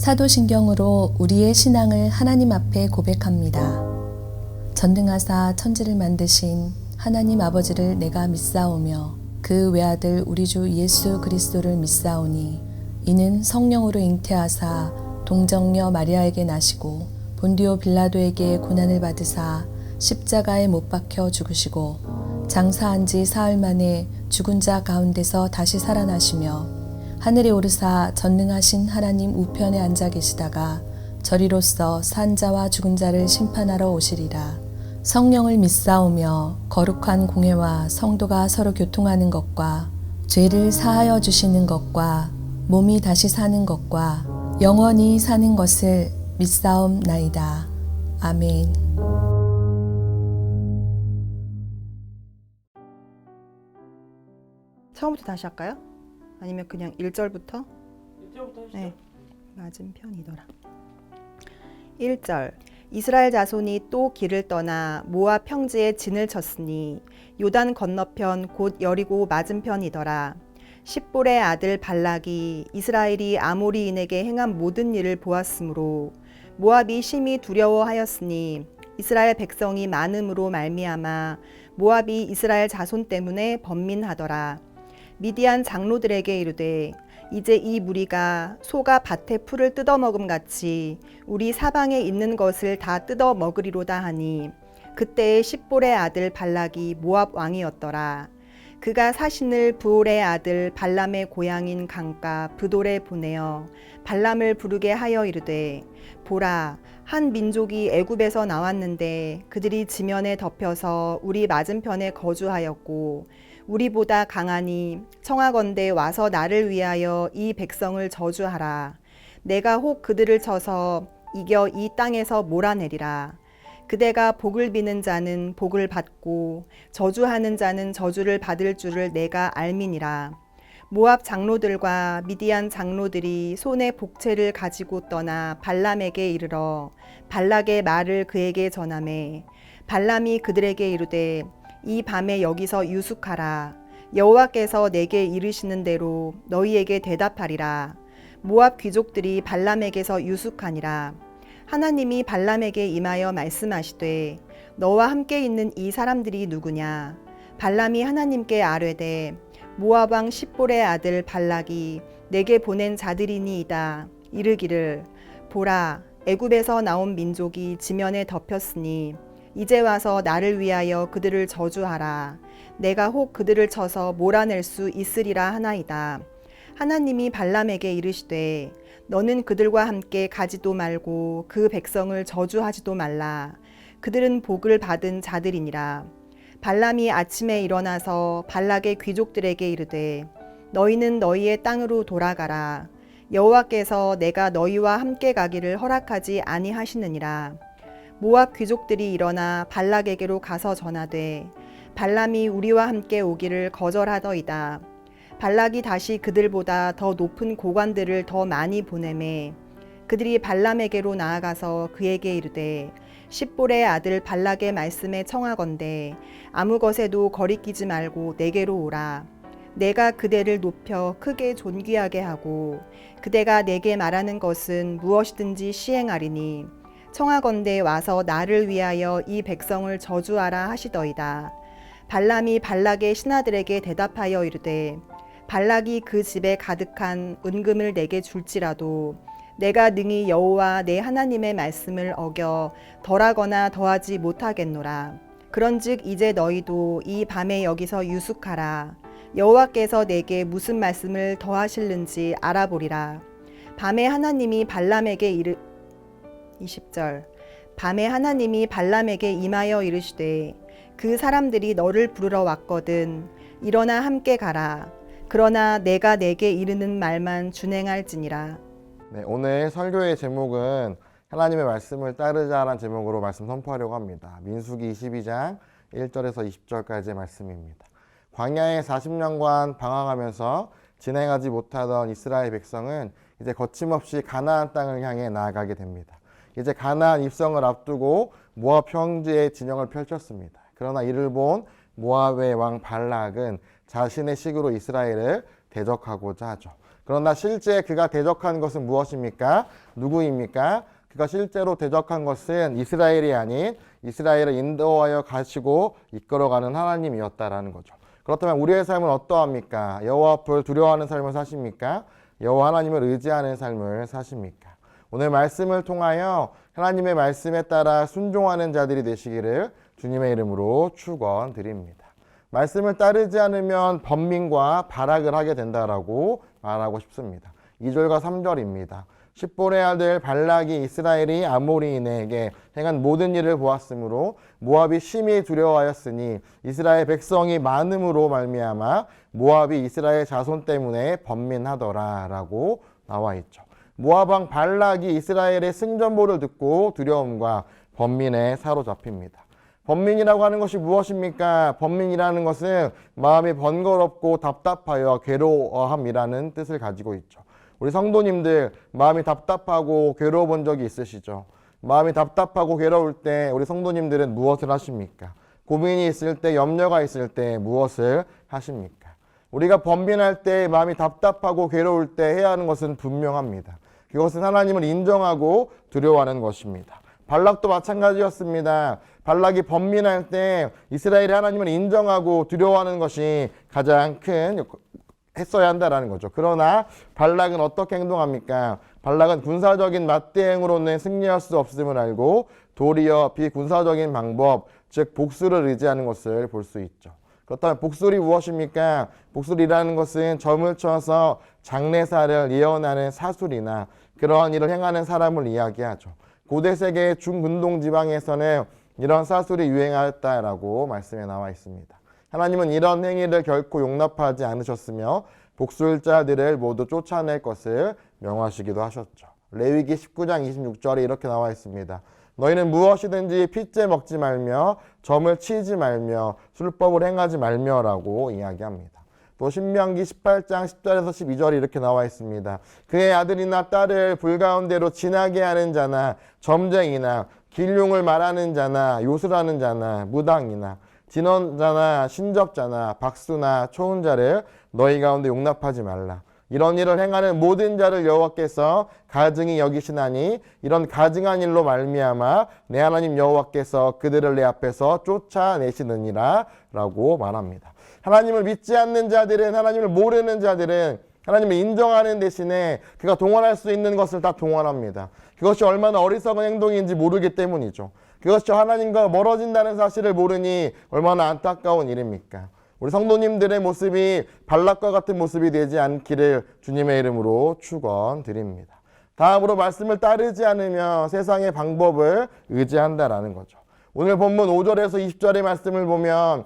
사도신경으로 우리의 신앙을 하나님 앞에 고백합니다. 전능하사 천지를 만드신 하나님 아버지를 내가 믿사오며 그 외아들 우리 주 예수 그리스도를 믿사오니 이는 성령으로 잉태하사 동정녀 마리아에게 나시고 본디오 빌라도에게 고난을 받으사 십자가에 못 박혀 죽으시고 장사한 지 사흘 만에 죽은 자 가운데서 다시 살아나시며 하늘에 오르사 전능하신 하나님 우편에 앉아 계시다가 저리로서 산 자와 죽은 자를 심판하러 오시리라. 성령을 믿사오며 거룩한 공회와 성도가 서로 교통하는 것과 죄를 사하여 주시는 것과 몸이 다시 사는 것과 영원히 사는 것을 믿사옵나이다. 아멘. 처음부터 다시 할까요? 아니면 그냥 1절부터? 1절부터 하시죠. 네, 맞은편이더라. 1절. 이스라엘 자손이 또 길을 떠나 모압 평지에 진을 쳤으니 요단 건너편 곧 여리고 맞은편이더라. 십볼의 아들 발락이 이스라엘이 아모리인에게 행한 모든 일을 보았으므로 모압이 심히 두려워하였으니 이스라엘 백성이 많음으로 말미암아 모압이 이스라엘 자손 때문에 번민하더라. 미디안 장로들에게 이르되 이제 이 무리가 소가 밭의 풀을 뜯어먹음 같이 우리 사방에 있는 것을 다 뜯어먹으리로다 하니 그때에 십볼의 아들 발락이 모압 왕이었더라. 그가 사신을 부올의 아들 발람의 고향인 강가 브돌에 보내어 발람을 부르게 하여 이르되 보라 한 민족이 애굽에서 나왔는데 그들이 지면에 덮여서 우리 맞은편에 거주하였고 우리보다 강하니 청하건대 와서 나를 위하여 이 백성을 저주하라. 내가 혹 그들을 쳐서 이겨 이 땅에서 몰아내리라. 그대가 복을 비는 자는 복을 받고 저주하는 자는 저주를 받을 줄을 내가 알미니라. 모압 장로들과 미디안 장로들이 손에 복채를 가지고 떠나 발람에게 이르러 발락의 말을 그에게 전하매 발람이 그들에게 이르되 이 밤에 여기서 유숙하라. 여호와께서 내게 이르시는 대로 너희에게 대답하리라. 모압 귀족들이 발람에게서 유숙하니라. 하나님이 발람에게 임하여 말씀하시되 너와 함께 있는 이 사람들이 누구냐? 발람이 하나님께 아뢰되 모압 왕 십볼의 아들 발락이 내게 보낸 자들이니이다. 이르기를 보라 애굽에서 나온 민족이 지면에 덮였으니 이제 와서 나를 위하여 그들을 저주하라. 내가 혹 그들을 쳐서 몰아낼 수 있으리라 하나이다. 하나님이 발람에게 이르시되 너는 그들과 함께 가지도 말고 그 백성을 저주하지도 말라. 그들은 복을 받은 자들이니라. 발람이 아침에 일어나서 발락의 귀족들에게 이르되 너희는 너희의 땅으로 돌아가라. 여호와께서 내가 너희와 함께 가기를 허락하지 아니하시느니라. 모압 귀족들이 일어나 발락에게로 가서 전하되 발람이 우리와 함께 오기를 거절하더이다. 발락이 다시 그들보다 더 높은 고관들을 더 많이 보내매 그들이 발람에게로 나아가서 그에게 이르되 십볼의 아들 발락의 말씀에 청하건대 아무 것에도 거리끼지 말고 내게로 오라. 내가 그대를 높여 크게 존귀하게 하고 그대가 내게 말하는 것은 무엇이든지 시행하리니 청하건대 와서 나를 위하여 이 백성을 저주하라 하시더이다. 발람이 발락의 신하들에게 대답하여 이르되 발락이 그 집에 가득한 은금을 내게 줄지라도 내가 능히 여호와 내 하나님의 말씀을 어겨 덜하거나 더하지 못하겠노라. 그런즉 이제 너희도 이 밤에 여기서 유숙하라. 여호와께서 내게 무슨 말씀을 더하실는지 알아보리라. 밤에 하나님이 발람에게 20절 밤에 하나님이 발람에게 임하여 이르시되 그 사람들이 너를 부르러 왔거든. 일어나 함께 가라. 그러나 내가 내게 이르는 말만 준행할지니라. 네, 오늘 설교의 제목은 하나님의 말씀을 따르자라는 제목으로 말씀 선포하려고 합니다. 민수기 22장 1절에서 20절까지의 말씀입니다. 광야에 40년간 방황하면서 진행하지 못하던 이스라엘 백성은 이제 거침없이 가나안 땅을 향해 나아가게 됩니다. 이제 가나안 입성을 앞두고 모압 평지에 진영을 펼쳤습니다. 그러나 이를 본 모압의 왕 발락은 자신의 식으로 이스라엘을 대적하고자 하죠. 그러나 실제 그가 대적한 것은 무엇입니까? 누구입니까? 그가 실제로 대적한 것은 이스라엘이 아닌 이스라엘을 인도하여 가시고 이끌어가는 하나님이었다라는 거죠. 그렇다면 우리의 삶은 어떠합니까? 여호와 앞을 두려워하는 삶을 사십니까? 여호와 하나님을 의지하는 삶을 사십니까? 오늘 말씀을 통하여 하나님의 말씀에 따라 순종하는 자들이 되시기를 주님의 이름으로 축원드립니다. 말씀을 따르지 않으면 번민과 발악을 하게 된다라고 말하고 싶습니다. 2절과 3절입니다. 십볼의 아들 발락이 이스라엘이 아모리인에게 행한 모든 일을 보았으므로 모압이 심히 두려워하였으니 이스라엘 백성이 많음으로 말미암아 모압이 이스라엘 자손 때문에 번민하더라 라고 나와 있죠. 모압 왕 발락이 이스라엘의 승전보를 듣고 두려움과 번민에 사로잡힙니다. 번민이라고 하는 것이 무엇입니까? 번민이라는 것은 마음이 번거롭고 답답하여 괴로워함이라는 뜻을 가지고 있죠. 우리 성도님들 마음이 답답하고 괴로워 본 적이 있으시죠? 마음이 답답하고 괴로울 때 우리 성도님들은 무엇을 하십니까? 고민이 있을 때, 염려가 있을 때 무엇을 하십니까? 우리가 번민할 때, 마음이 답답하고 괴로울 때 해야 하는 것은 분명합니다. 그것은 하나님을 인정하고 두려워하는 것입니다. 발락도 마찬가지였습니다. 발락이 번민할 때 이스라엘이 하나님을 인정하고 두려워하는 것이 가장 큰 했어야 한다라는 거죠. 그러나 발락은 어떻게 행동합니까? 발락은 군사적인 맞대응으로는 승리할 수 없음을 알고 도리어 비군사적인 방법, 즉 복수를 의지하는 것을 볼 수 있죠. 그렇다면 복술이 무엇입니까? 복술이라는 것은 점을 쳐서 장례사를 예언하는 사술이나 그러한 일을 행하는 사람을 이야기하죠. 고대 세계 중근동 지방에서는 이런 사술이 유행하였다라고 말씀에 나와 있습니다. 하나님은 이런 행위를 결코 용납하지 않으셨으며 복술자들을 모두 쫓아낼 것을 명하시기도 하셨죠. 레위기 19장 26절에 이렇게 나와 있습니다. 너희는 무엇이든지 핏째 먹지 말며 점을 치지 말며 술법을 행하지 말며라고 이야기합니다. 또 신명기 18장 10절에서 12절이 이렇게 나와 있습니다. 그의 아들이나 딸을 불가운데로 지나게 하는 자나 점쟁이나 길흉을 말하는 자나 요술하는 자나 무당이나 진언자나 신접자나 박수나 초혼자를 너희 가운데 용납하지 말라. 이런 일을 행하는 모든 자를 여호와께서 가증히 여기시나니 이런 가증한 일로 말미암아 내 하나님 여호와께서 그들을 내 앞에서 쫓아내시느니라 라고 말합니다. 하나님을 믿지 않는 자들은, 하나님을 모르는 자들은 하나님을 인정하는 대신에 그가 동원할 수 있는 것을 다 동원합니다. 그것이 얼마나 어리석은 행동인지 모르기 때문이죠. 그것이 하나님과 멀어진다는 사실을 모르니 얼마나 안타까운 일입니까? 우리 성도님들의 모습이 발락과 같은 모습이 되지 않기를 주님의 이름으로 축원드립니다. 다음으로 말씀을 따르지 않으며 세상의 방법을 의지한다라는 거죠. 오늘 본문 5절에서 20절의 말씀을 보면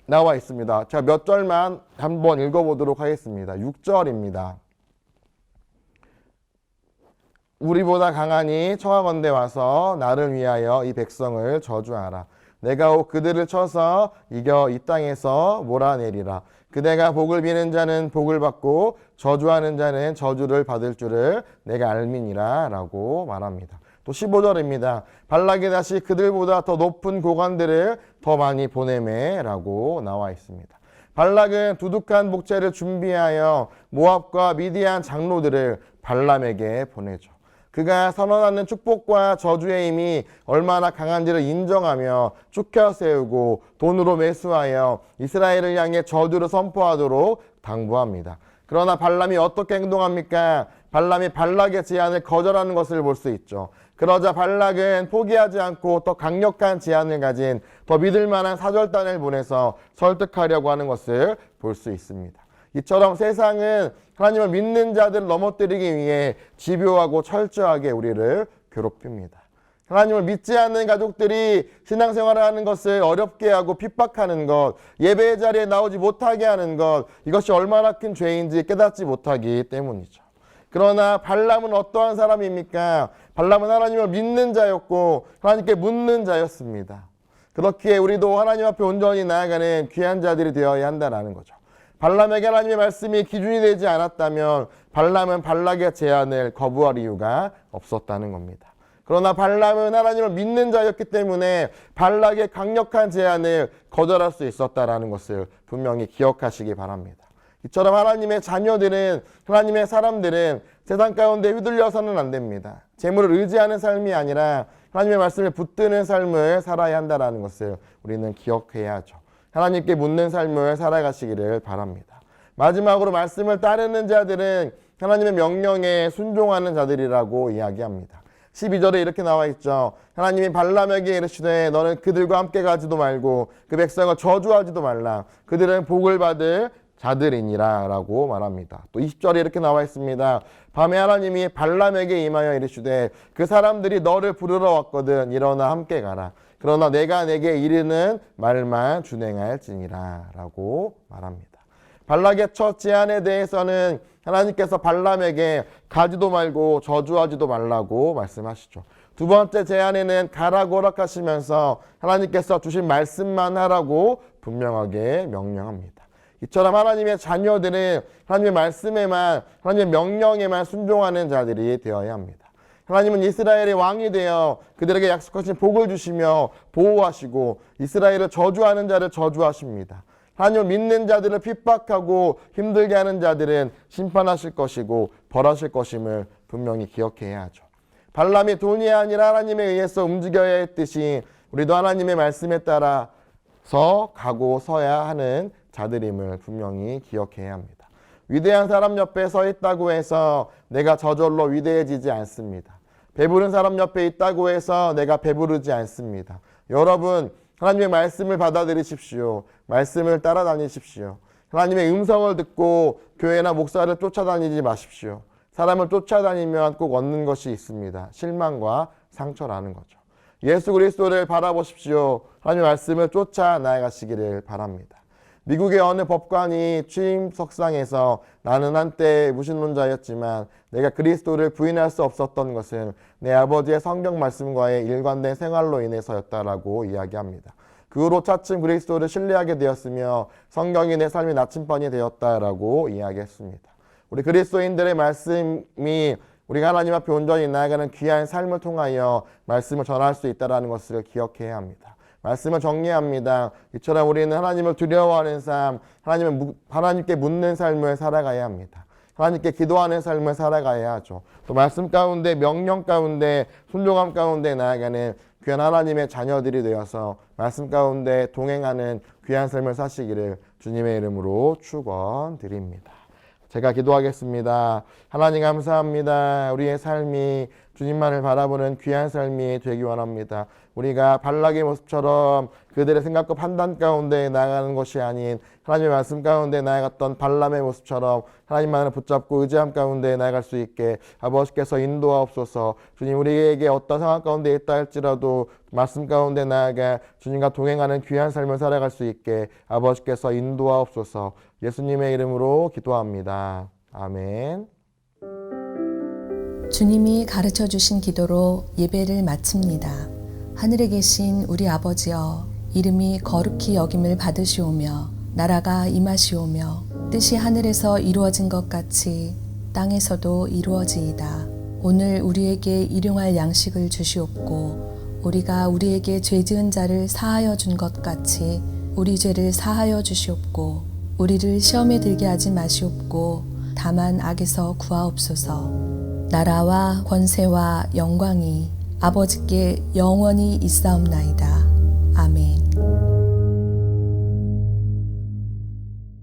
나와 있습니다. 제가 몇 절만 한번 읽어보도록 하겠습니다. 6절입니다. 우리보다 강하니 청하건대 와서 나를 위하여 이 백성을 저주하라. 내가 곧 그들을 쳐서 이겨 이 땅에서 몰아내리라. 그대가 복을 비는 자는 복을 받고 저주하는 자는 저주를 받을 줄을 내가 알미니라 라고 말합니다. 또 15절입니다. 발락이 다시 그들보다 더 높은 고관들을 더 많이 보내매 라고 나와 있습니다. 발락은 두둑한 목재를 준비하여 모압과 미디안 장로들을 발람에게 보내죠. 그가 선언하는 축복과 저주의 힘이 얼마나 강한지를 인정하며 쫓겨 세우고 돈으로 매수하여 이스라엘을 향해 저주를 선포하도록 당부합니다. 그러나 발람이 어떻게 행동합니까? 발람이 발락의 제안을 거절하는 것을 볼 수 있죠. 그러자 발락은 포기하지 않고 더 강력한 제안을 가진 더 믿을 만한 사절단을 보내서 설득하려고 하는 것을 볼 수 있습니다. 이처럼 세상은 하나님을 믿는 자들을 넘어뜨리기 위해 집요하고 철저하게 우리를 괴롭힙니다. 하나님을 믿지 않는 가족들이 신앙생활을 하는 것을 어렵게 하고 핍박하는 것, 예배의 자리에 나오지 못하게 하는 것, 이것이 얼마나 큰 죄인지 깨닫지 못하기 때문이죠. 그러나 발람은 어떠한 사람입니까? 발람은 하나님을 믿는 자였고 하나님께 묻는 자였습니다. 그렇기에 우리도 하나님 앞에 온전히 나아가는 귀한 자들이 되어야 한다는 거죠. 발람에게 하나님의 말씀이 기준이 되지 않았다면 발람은 발락의 제안을 거부할 이유가 없었다는 겁니다. 그러나 발람은 하나님을 믿는 자였기 때문에 발락의 강력한 제안을 거절할 수 있었다는 것을 분명히 기억하시기 바랍니다. 이처럼 하나님의 자녀들은, 하나님의 사람들은 세상 가운데 휘둘려서는 안 됩니다. 재물을 의지하는 삶이 아니라 하나님의 말씀을 붙드는 삶을 살아야 한다는 것을 우리는 기억해야 하죠. 하나님께 묻는 삶을 살아가시기를 바랍니다. 마지막으로 말씀을 따르는 자들은 하나님의 명령에 순종하는 자들이라고 이야기합니다. 12절에 이렇게 나와 있죠. 하나님이 발람에게 이르시되 너는 그들과 함께 가지도 말고 그 백성을 저주하지도 말라. 그들은 복을 받을 자들이니라 라고 말합니다. 또 20절에 이렇게 나와 있습니다. 밤에 하나님이 발람에게 임하여 이르시되 그 사람들이 너를 부르러 왔거든 일어나 함께 가라. 그러나 내가 내게 이르는 말만 준행할지니라 라고 말합니다. 발락의 첫 제안에 대해서는 하나님께서 발람에게 가지도 말고 저주하지도 말라고 말씀하시죠. 두 번째 제안에는 가라고 허락하시면서 하나님께서 주신 말씀만 하라고 분명하게 명령합니다. 이처럼 하나님의 자녀들은 하나님의 말씀에만, 하나님의 명령에만 순종하는 자들이 되어야 합니다. 하나님은 이스라엘의 왕이 되어 그들에게 약속하신 복을 주시며 보호하시고 이스라엘을 저주하는 자를 저주하십니다. 하나님을 믿는 자들을 핍박하고 힘들게 하는 자들은 심판하실 것이고 벌하실 것임을 분명히 기억해야 하죠. 발람이 돈이 아니라 하나님에 의해서 움직여야 했듯이 우리도 하나님의 말씀에 따라서 가고 서야 하는 자들임을 분명히 기억해야 합니다. 위대한 사람 옆에 서 있다고 해서 내가 저절로 위대해지지 않습니다. 배부른 사람 옆에 있다고 해서 내가 배부르지 않습니다. 여러분, 하나님의 말씀을 받아들이십시오. 말씀을 따라다니십시오. 하나님의 음성을 듣고 교회나 목사를 쫓아다니지 마십시오. 사람을 쫓아다니면 꼭 얻는 것이 있습니다. 실망과 상처라는 거죠. 예수 그리스도를 바라보십시오. 하나님의 말씀을 쫓아 나아가시기를 바랍니다. 미국의 어느 법관이 취임 석상에서 나는 한때 무신론자였지만 내가 그리스도를 부인할 수 없었던 것은 내 아버지의 성경 말씀과의 일관된 생활로 인해서였다라고 이야기합니다. 그 후로 차츰 그리스도를 신뢰하게 되었으며 성경이 내 삶의 나침반이 되었다라고 이야기했습니다. 우리 그리스도인들의 말씀이 우리가 하나님 앞에 온전히 나아가는 귀한 삶을 통하여 말씀을 전할 수 있다는 것을 기억해야 합니다. 말씀을 정리합니다. 이처럼 우리는 하나님을 두려워하는 삶, 하나님께 묻는 삶을 살아가야 합니다. 하나님께 기도하는 삶을 살아가야 하죠. 또 말씀 가운데, 명령 가운데, 순종함 가운데 나아가는 귀한 하나님의 자녀들이 되어서 말씀 가운데 동행하는 귀한 삶을 사시기를 주님의 이름으로 축원드립니다. 제가 기도하겠습니다. 하나님 감사합니다. 우리의 삶이 주님만을 바라보는 귀한 삶이 되기 원합니다. 우리가 발락의 모습처럼 그들의 생각과 판단 가운데 나아가는 것이 아닌 하나님의 말씀 가운데 나아갔던 발람의 모습처럼 하나님만을 붙잡고 의지함 가운데 나아갈 수 있게 아버지께서 인도하옵소서. 주님, 우리에게 어떤 상황 가운데 있다 할지라도 말씀 가운데 나아가 주님과 동행하는 귀한 삶을 살아갈 수 있게 아버지께서 인도하옵소서. 예수님의 이름으로 기도합니다. 아멘. 주님이 가르쳐 주신 기도로 예배를 마칩니다. 하늘에 계신 우리 아버지여, 이름이 거룩히 여김을 받으시오며 나라가 임하시오며 뜻이 하늘에서 이루어진 것 같이 땅에서도 이루어지이다. 오늘 우리에게 일용할 양식을 주시옵고 우리가 우리에게 죄 지은 자를 사하여 준 것 같이 우리 죄를 사하여 주시옵고 우리를 시험에 들게 하지 마시옵고 다만 악에서 구하옵소서. 나라와 권세와 영광이 아버지께 영원히 있사옵나이다.